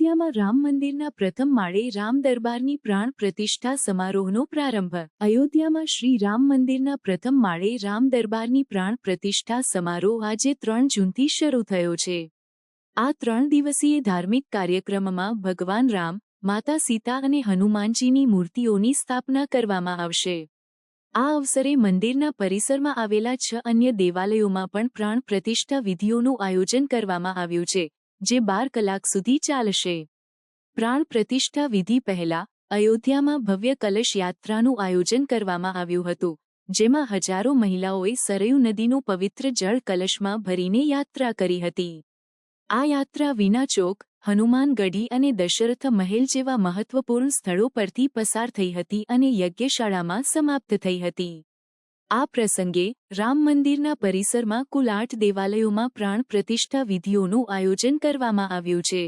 અયોધ્યામાં રામ મંદિરના પ્રથમ માળે રામ દરબારની પ્રાણ પ્રતિષ્ઠા સમારોહનો પ્રારંભ। અયોધ્યામાં શ્રી રામ મંદિરના પ્રથમ માળે રામ દરબારની પ્રાણ પ્રતિષ્ઠા સમારોહ આજે 3 જૂનથી શરૂ થયો છે। આ 3 દિવસીય ધાર્મિક કાર્યક્રમમાં ભગવાન રામ, માતા સીતા અને હનુમાનજીની મૂર્તિઓની સ્થાપના કરવામાં આવશે। આ અવસરે મંદિરના પરિસરમાં આવેલા 6 અન્ય દેવાલયોમાં પણ પ્રાણ પ્રતિષ્ઠા વિધિઓનું આયોજન કરવામાં આવ્યું છે, જે 12 કલાક સુધી ચાલશે। પ્રાણ પ્રતિષ્ઠા વિધિ પહેલા અયોધ્યામાં ભવ્ય કલશ યાત્રાનું આયોજન કરવામાં આવ્યું હતું, જેમાં હજારો મહિલાઓએ સરયૂ નદીનું પવિત્ર જળ કલશમાં ભરીને યાત્રા કરી હતી। આ યાત્રા વિના ચોક, હનુમાન ગઢી અને દશરથ મહેલ જેવા મહત્વપૂર્ણ સ્થળો પરથી પસાર થઈ હતી અને યજ્ઞશાળામાં સમાપ્ત થઈ હતી। આ પ્રસંગે રામ મંદિરના પરિસરમાં કુલ 8 દેવાલયોમાં પ્રાણ પ્રતિષ્ઠા વિધિઓનું આયોજન કરવામાં આવ્યું છે।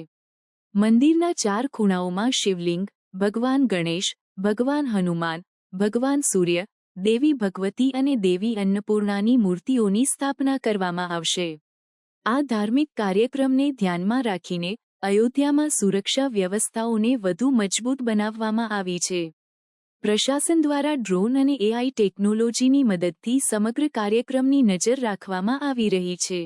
મંદિરના 4 ખૂણાઓમાં શિવલિંગ, ભગવાન ગણેશ, ભગવાન હનુમાન, ભગવાન સૂર્ય, દેવી ભગવતી અને દેવી અન્નપૂર્ણાની મૂર્તિઓની સ્થાપના કરવામાં આવશે। આ ધાર્મિક કાર્યક્રમને ધ્યાનમાં રાખીને અયોધ્યામાં સુરક્ષા વ્યવસ્થાઓને વધુ મજબૂત બનાવવામાં આવી છે। પ્રશાસન દ્વારા ડ્રોન અને AI ટેકનોલોજીની મદદથી સમગ્ર કાર્યક્રમની નજર રાખવામાં આવી રહી છે।